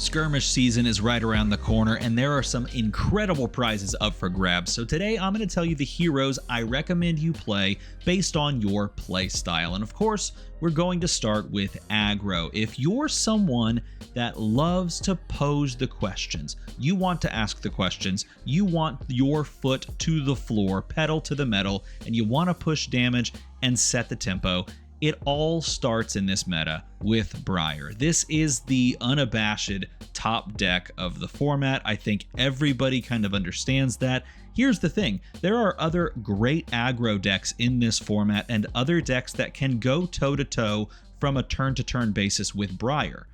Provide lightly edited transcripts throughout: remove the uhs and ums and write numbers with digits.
Skirmish season is right around the corner, and there are some incredible prizes up for grabs. So today I'm going to tell you the heroes I recommend you play based on your play style. And of course, we're going to start with aggro. If you're someone that loves to pose the questions, you want to ask the questions, you want your foot to the floor, pedal to the metal, and you want to push damage and set the tempo, it all starts in this meta with Briar. This is the unabashed top deck of the format. I think everybody kind of understands that. Here's the thing, there are other great aggro decks in this format and other decks that can go toe-to-toe from a turn-to-turn basis with Briar.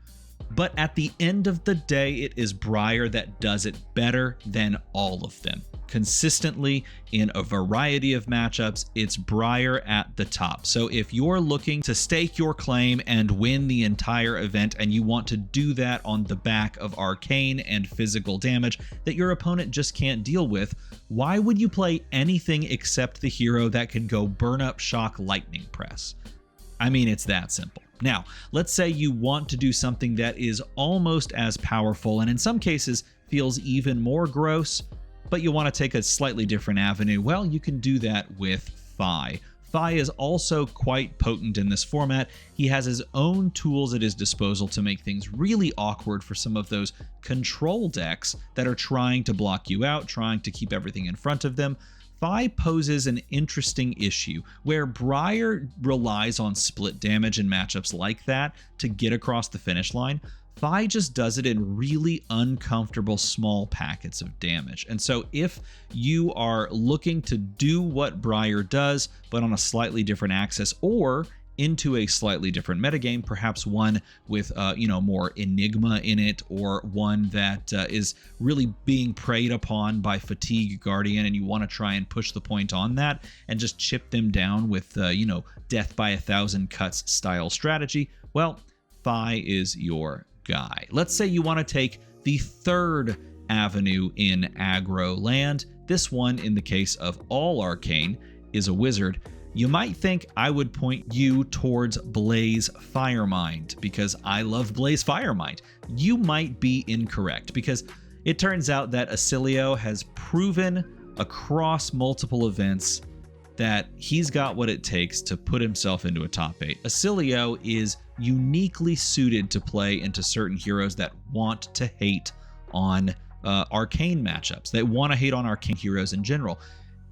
But at the end of the day, it is Briar that does it better than all of them. Consistently, in a variety of matchups, it's Briar at the top. So if you're looking to stake your claim and win the entire event, and you want to do that on the back of arcane and physical damage that your opponent just can't deal with, why would you play anything except the hero that can go burn up, shock, lightning press? I mean, it's that simple. Now, let's say you want to do something that is almost as powerful and in some cases feels even more gross, but you want to take a slightly different avenue. Well, you can do that with Fi. Fi is also quite potent in this format. He has his own tools at his disposal to make things really awkward for some of those control decks that are trying to block you out, trying to keep everything in front of them. Fi poses an interesting issue where Briar relies on split damage in matchups like that to get across the finish line. Fi just does it in really uncomfortable small packets of damage. And so if you are looking to do what Briar does, but on a slightly different axis or into a slightly different metagame, perhaps one with more Enigma in it, or one that is really being preyed upon by Fatigue Guardian, and you want to try and push the point on that and just chip them down with death by 1,000 cuts style strategy, well, Fi is your guy. Let's say you want to take the third avenue in aggro land. This one, in the case of all arcane, is a wizard. You might think I would point you towards Blaze Firemind because I love Blaze Firemind. You might be incorrect because it turns out that Oscilio has proven across multiple events that he's got what it takes to put himself into a top 8. Oscilio is uniquely suited to play into certain heroes that want to hate on arcane matchups. They want to hate on arcane heroes in general.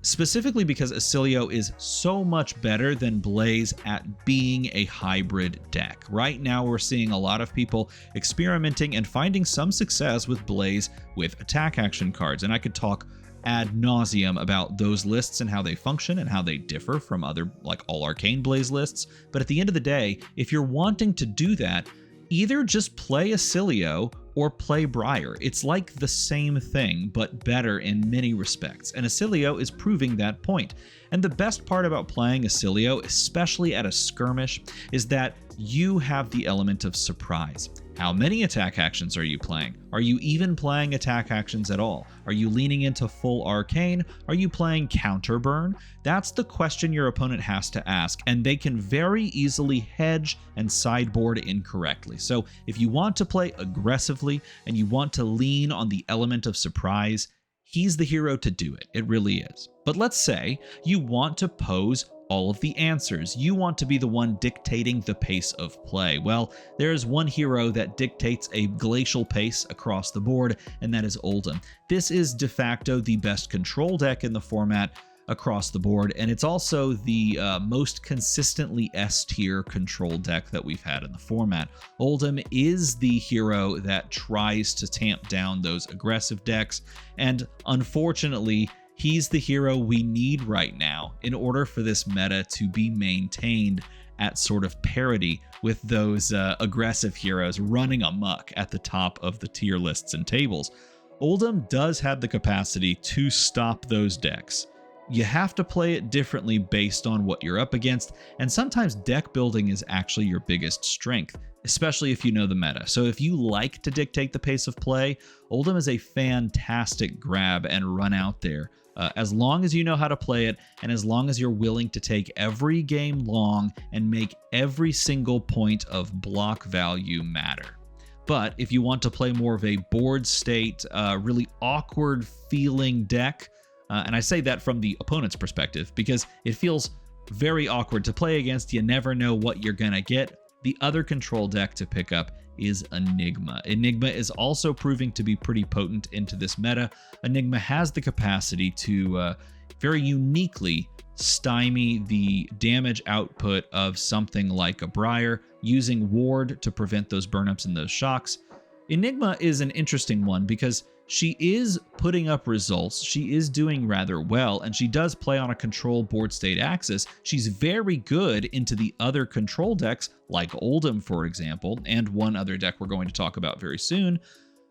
Specifically because Oscilio is so much better than Blaze at being a hybrid deck. Right now we're seeing a lot of people experimenting and finding some success with Blaze with attack action cards, and I could talk ad nauseum about those lists and how they function and how they differ from other like all arcane Blaze lists. But at the end of the day, if you're wanting to do that, either just play Oscilio or play Briar. It's like the same thing, but better in many respects, and Oscilio is proving that point. And the best part about playing Oscilio, especially at a skirmish, is that you have the element of surprise. How many attack actions are you playing? Are you even playing attack actions at all? Are you leaning into full arcane? Are you playing counter burn? That's the question your opponent has to ask, and they can very easily hedge and sideboard incorrectly. So if you want to play aggressively and you want to lean on the element of surprise, he's the hero to do it. It really is. But let's say you want to pose all of the answers. You want to be the one dictating the pace of play. Well, there is one hero that dictates a glacial pace across the board, and that is Oldhim. This is de facto the best control deck in the format across the board, and it's also the most consistently S-tier control deck that we've had in the format. Oldhim is the hero that tries to tamp down those aggressive decks, and unfortunately, he's the hero we need right now in order for this meta to be maintained at sort of parity with those aggressive heroes running amok at the top of the tier lists and tables. Oldhim does have the capacity to stop those decks. You have to play it differently based on what you're up against, and sometimes deck building is actually your biggest strength, especially if you know the meta. So if you like to dictate the pace of play, Oldhim is a fantastic grab and run out there. As long as you know how to play it, and as long as you're willing to take every game long and make every single point of block value matter. But if you want to play more of a board state, really awkward feeling deck, and I say that from the opponent's perspective because it feels very awkward to play against. You never know what you're going to get. The other control deck to pick up is Enigma. Enigma is also proving to be pretty potent into this meta. Enigma has the capacity to very uniquely stymie the damage output of something like a Briar, using Ward to prevent those burnups and those shocks. Enigma is an interesting one because she is putting up results, she is doing rather well, and she does play on a control board state axis. She's very good into the other control decks, like Oldhim, for example, and one other deck we're going to talk about very soon.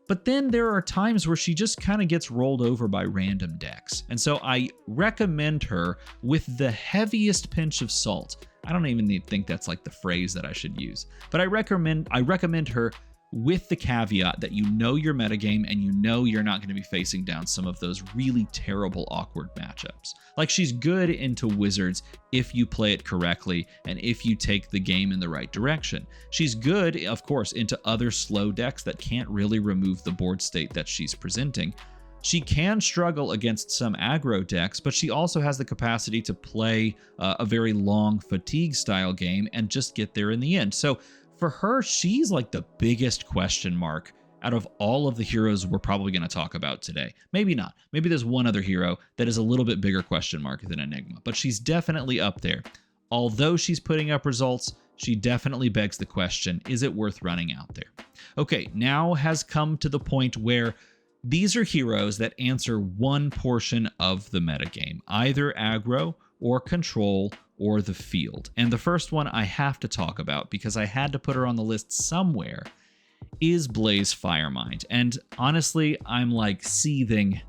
But then there are times where she just kind of gets rolled over by random decks. And so I recommend her with the heaviest pinch of salt. I don't even think that's like the phrase that I should use. But I recommend her with the caveat that you know your metagame and you know you're not going to be facing down some of those really terrible, awkward matchups. Like, she's good into Wizards if you play it correctly and if you take the game in the right direction. She's good, of course, into other slow decks that can't really remove the board state that she's presenting. She can struggle against some aggro decks, but she also has the capacity to play a very long fatigue style game and just get there in the end. So for her, she's like the biggest question mark out of all of the heroes we're probably going to talk about today. Maybe not. Maybe there's one other hero that is a little bit bigger question mark than Enigma, but she's definitely up there. Although she's putting up results, she definitely begs the question, is it worth running out there? Okay, now has come to the point where these are heroes that answer one portion of the metagame, either aggro or control or the field. And the first one I have to talk about, because I had to put her on the list somewhere, is Blaze Firemind. And honestly, I'm like seething.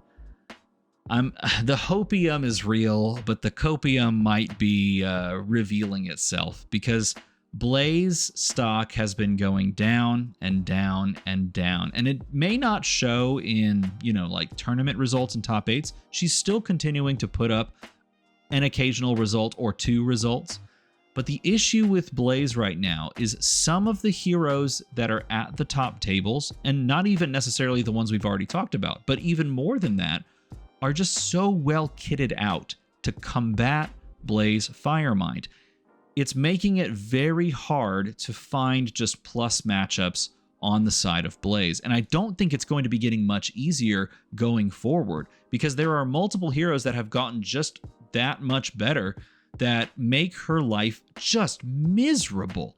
The hopium is real, but the copium might be revealing itself, because Blaze stock has been going down and down and down, and it may not show in, like tournament results and top 8s. She's still continuing to put up an occasional result or two results. But the issue with Blaze right now is some of the heroes that are at the top tables, and not even necessarily the ones we've already talked about, but even more than that, are just so well kitted out to combat Blaze Firemind. It's making it very hard to find just plus matchups on the side of Blaze. And I don't think it's going to be getting much easier going forward, because there are multiple heroes that have gotten just that much better that make her life just miserable.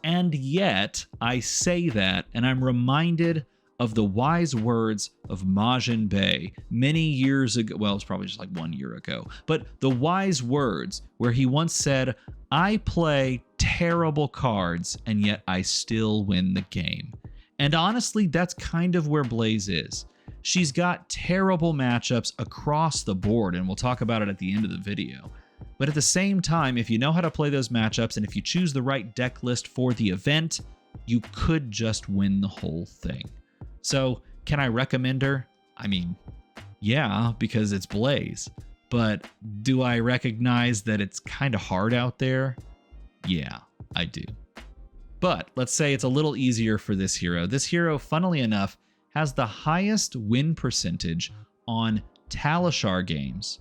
And yet I say that and I'm reminded of the wise words of Majin Bey many years ago. Well, it's probably just like 1 year ago, but the wise words where he once said, "I play terrible cards and yet I still win the game." And honestly, that's kind of where Blaze is. She's got terrible matchups across the board, and we'll talk about it at the end of the video. But at the same time, if you know how to play those matchups and if you choose the right deck list for the event, you could just win the whole thing. So, can I recommend her? I mean, yeah, because it's Blaze. But do I recognize that it's kind of hard out there? Yeah, I do. But let's say it's a little easier for this hero. This hero, funnily enough, has the highest win percentage on Talishar games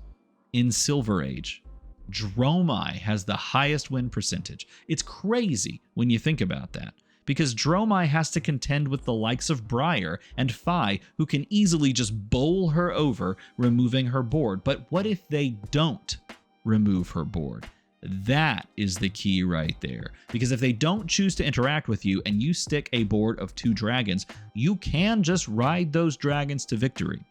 in Silver Age. Dromai has the highest win percentage. It's crazy when you think about that, because Dromai has to contend with the likes of Briar and Phi, who can easily just bowl her over, removing her board. But what if they don't remove her board? That is the key right there. Because if they don't choose to interact with you and you stick a board of 2 dragons, you can just ride those dragons to victory.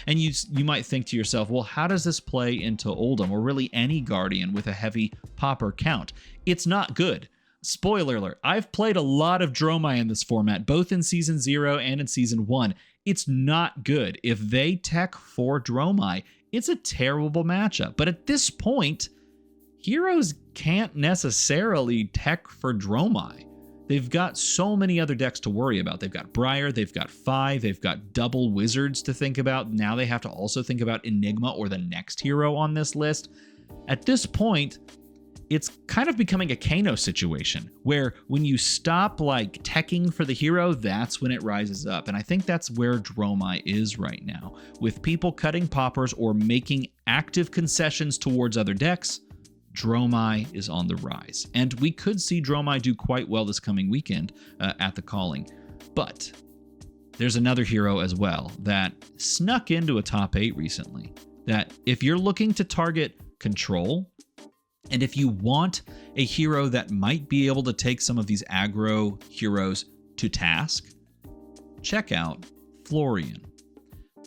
And you might think to yourself, well, how does this play into Oldhim, or really any Guardian with a heavy popper count? It's not good. Spoiler alert, I've played a lot of Dromai in this format, both in Season 0 and in Season 1. It's not good. If they tech for Dromai, it's a terrible matchup. But at this point, heroes can't necessarily tech for Dromai. They've got so many other decks to worry about. They've got Briar, they've got Phi, they've got double Wizards to think about. Now they have to also think about Enigma or the next hero on this list. At this point, it's kind of becoming a Kano situation where when you stop like teching for the hero, that's when it rises up. And I think that's where Dromai is right now. With people cutting poppers or making active concessions towards other decks, Dromai is on the rise. And we could see Dromai do quite well this coming weekend at the Calling. But there's another hero as well that snuck into a top 8 recently, that if you're looking to target control, and if you want a hero that might be able to take some of these aggro heroes to task, check out Florian.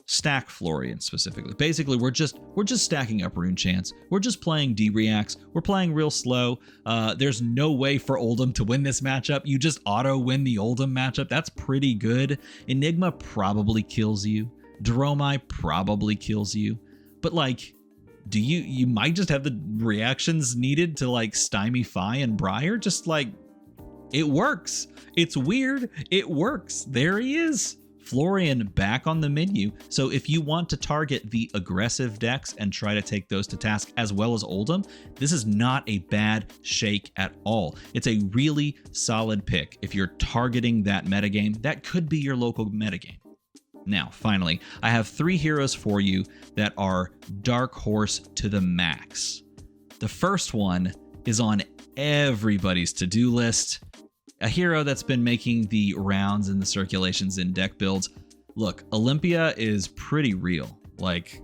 Stack Florian specifically. Basically, we're just stacking up rune chants. We're just playing D-reacts. We're playing real slow. There's no way for Oldhim to win this matchup. You just auto win the Oldhim matchup. That's pretty good. Enigma probably kills you. Dromai probably kills you. But like, you might just have the reactions needed to like stymie Fi and Briar. Just like, it works. It's weird. It works. There he is. Florian back on the menu. So if you want to target the aggressive decks and try to take those to task as well as Oldhim, this is not a bad shake at all. It's a really solid pick. If you're targeting that metagame, that could be your local metagame. Now, finally, I have 3 heroes for you that are Darkhorse to the max. The first one is on everybody's to-do list. A hero that's been making the rounds in the circulations in deck builds. Look, Olympia is pretty real. Like,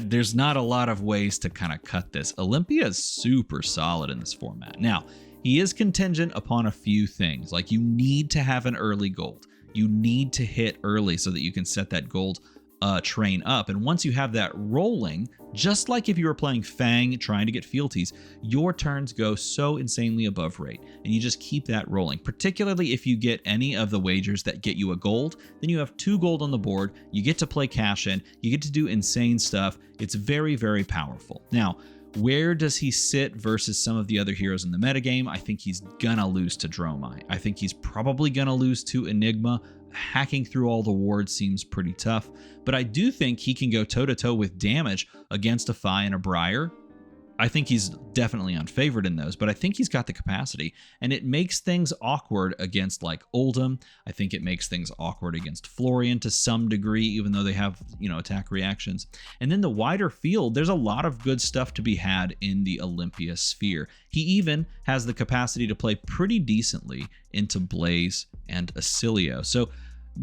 there's not a lot of ways to kind of cut this. Olympia is super solid in this format. Now, he is contingent upon a few things. Like, you need to have an early gold. You need to hit early so that you can set that gold train up. And once you have that rolling, just like if you were playing Fang trying to get fealties, your turns go so insanely above rate. And you just keep that rolling. Particularly if you get any of the wagers that get you a gold, then you have 2 gold on the board. You get to play cash in. You get to do insane stuff. It's very, very powerful. Now, where does he sit versus some of the other heroes in the metagame? I think he's gonna lose to Dromai. I think he's probably gonna lose to Enigma. Hacking through all the wards seems pretty tough, but I do think he can go toe-to-toe with damage against a Fi and a Briar. I think he's definitely unfavored in those, but I think he's got the capacity, and it makes things awkward against like Oldhim. I think it makes things awkward against Florian to some degree, even though they have, attack reactions. And then the wider field, there's a lot of good stuff to be had in the Olympia sphere. He even has the capacity to play pretty decently into Blaze and Oscilio. So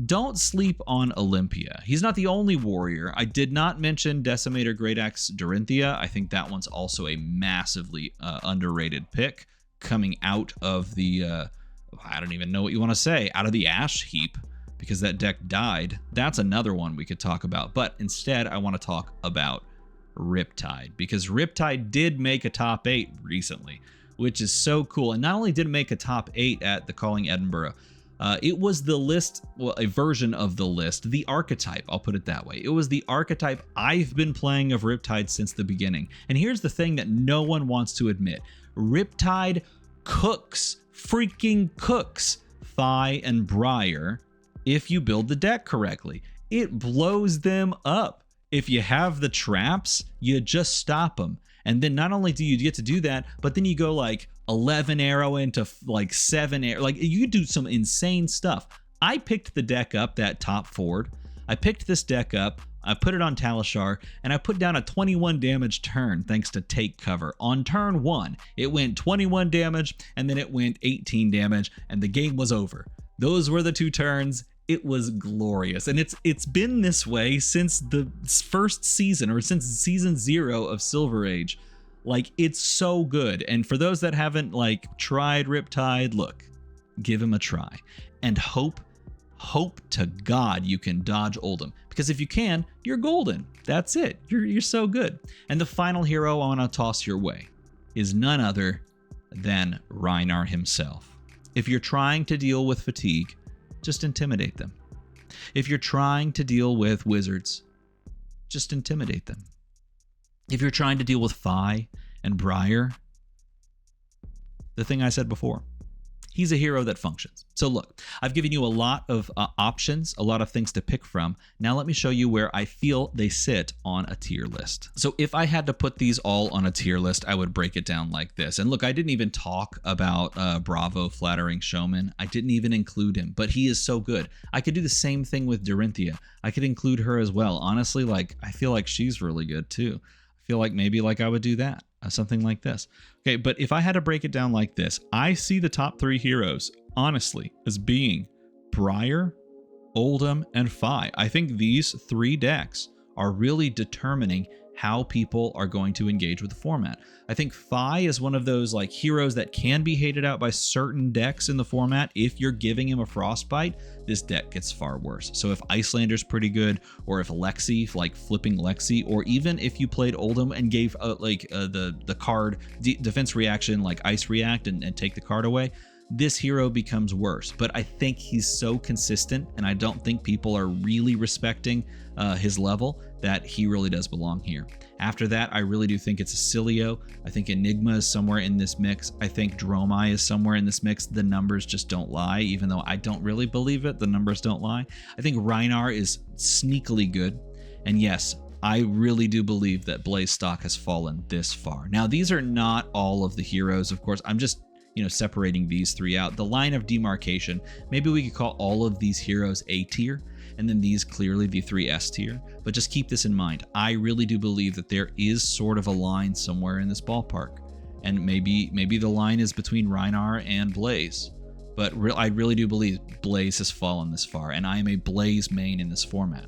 don't sleep on Olympia. He's not the only warrior. I did not mention Decimator Great Axe Dorinthia. I think that one's also a massively underrated pick coming out of the, I don't even know what you want to say, out of the ash heap, because that deck died. That's another one we could talk about. But instead, I want to talk about Riptide, because Riptide did make a top 8 recently, which is so cool. And not only did it make a top 8 at the Calling Edinburgh, it was the list, well, a version of the list, the archetype, I'll put it that way. It was the archetype I've been playing of Riptide since the beginning. And here's the thing that no one wants to admit. Riptide freaking cooks Fi and Briar if you build the deck correctly. It blows them up. If you have the traps, you just stop them. And then not only do you get to do that, but then you go like 11 arrow into like 7 arrow. Like, you do some insane stuff. I picked the deck up, that top forward. I picked this deck up. I put it on Talishar, and I put down a 21 damage turn thanks to Take Cover. On turn 1, it went 21 damage, and then it went 18 damage, and the game was over. Those were the 2 turns. It was glorious, and it's been this way since the first season, or since season 0 of Silver Age. Like, it's so good. And for those that haven't like tried Riptide, look, give him a try, and hope to God you can dodge Oldhim, because if you can, you're golden. That's it. You're so good. And the final hero I want to toss your way is none other than Reinar himself. If you're trying to deal with fatigue, just intimidate them. If you're trying to deal with wizards, just intimidate them. If you're trying to deal with Fi and Briar, the thing I said before, he's a hero that functions. So look, I've given you a lot of options, a lot of things to pick from. Now let me show you where I feel they sit on a tier list. So if I had to put these all on a tier list, I would break it down like this. And look, I didn't even talk about Bravo Flattering Showman. I didn't even include him, but he is so good. I could do the same thing with Dorinthia. I could include her as well. Honestly, like, I feel like she's really good too. I feel like maybe like I would do that. Something like this. Okay, but if I had to break it down like this, I see the top 3 heroes, honestly, as being Briar, Oldhim, and Fi. I think these 3 decks are really determining how people are going to engage with the format. I think Fi is one of those like heroes that can be hated out by certain decks in the format. If you're giving him a Frostbite, this deck gets far worse. So if Icelander's pretty good, or if Lexi, like flipping Lexi, or even if you played Oldhim and gave the card defense reaction like Ice React and take the card away, this hero becomes worse. But I think he's so consistent, and I don't think people are really respecting his level, that he really does belong here. After that, I really do think it's Oscilio. I think Enigma is somewhere in this mix. I think Dromai is somewhere in this mix. The numbers just don't lie, even though I don't really believe it. The numbers don't lie. I think Reinar is sneakily good. And yes, I really do believe that Blaze stock has fallen this far. Now, these are not all of the heroes, of course. I'm just separating these 3 out. The line of demarcation, maybe we could call all of these heroes A tier, and then these clearly the 3 S tier. But just keep this in mind. I really do believe that there is sort of a line somewhere in this ballpark. And maybe the line is between Reinar and Blaze. But I really do believe Blaze has fallen this far, and I am a Blaze main in this format.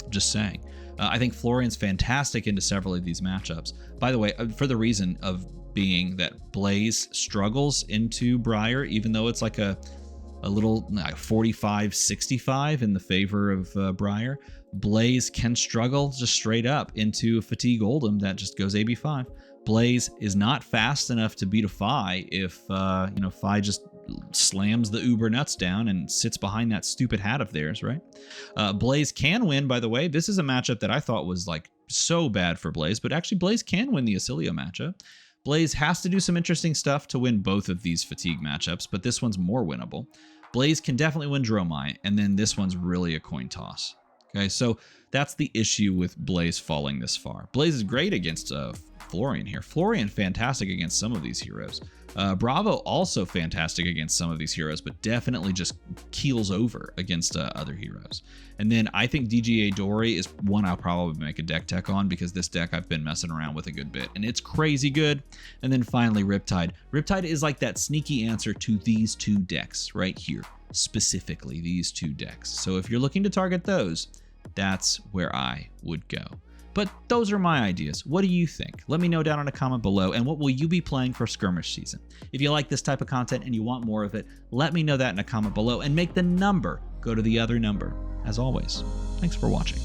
Just saying. I think Florian's fantastic into several of these matchups. By the way, for the reason of being that Blaze struggles into Briar, even though it's like a little 45-65 in the favor of Briar. Blaze can struggle just straight up into Fatigue Oldhim that just goes AB5. Blaze is not fast enough to beat a Fi if Fi just slams the uber nuts down and sits behind that stupid hat of theirs, right? Blaze can win, by the way. This is a matchup that I thought was like so bad for Blaze, but actually Blaze can win the Oscilio matchup. Blaze has to do some interesting stuff to win both of these Fatigue matchups, but this one's more winnable. Blaze can definitely win Dromai, and then this one's really a coin toss. Okay, so that's the issue with Blaze falling this far. Blaze is great against Florian here. Florian fantastic against some of these heroes. Bravo also fantastic against some of these heroes, but definitely just keels over against other heroes. And then I think DGA Dory is one I'll probably make a deck tech on, because this deck I've been messing around with a good bit, and it's crazy good. And then finally Riptide. Riptide is like that sneaky answer to these 2 decks right here, specifically these 2 decks. So if you're looking to target those, that's where I would go. But those are my ideas. What do you think? Let me know down in a comment below, and what will you be playing for Skirmish season? If you like this type of content and you want more of it, let me know that in a comment below, and make the number go to the other number. As always, thanks for watching.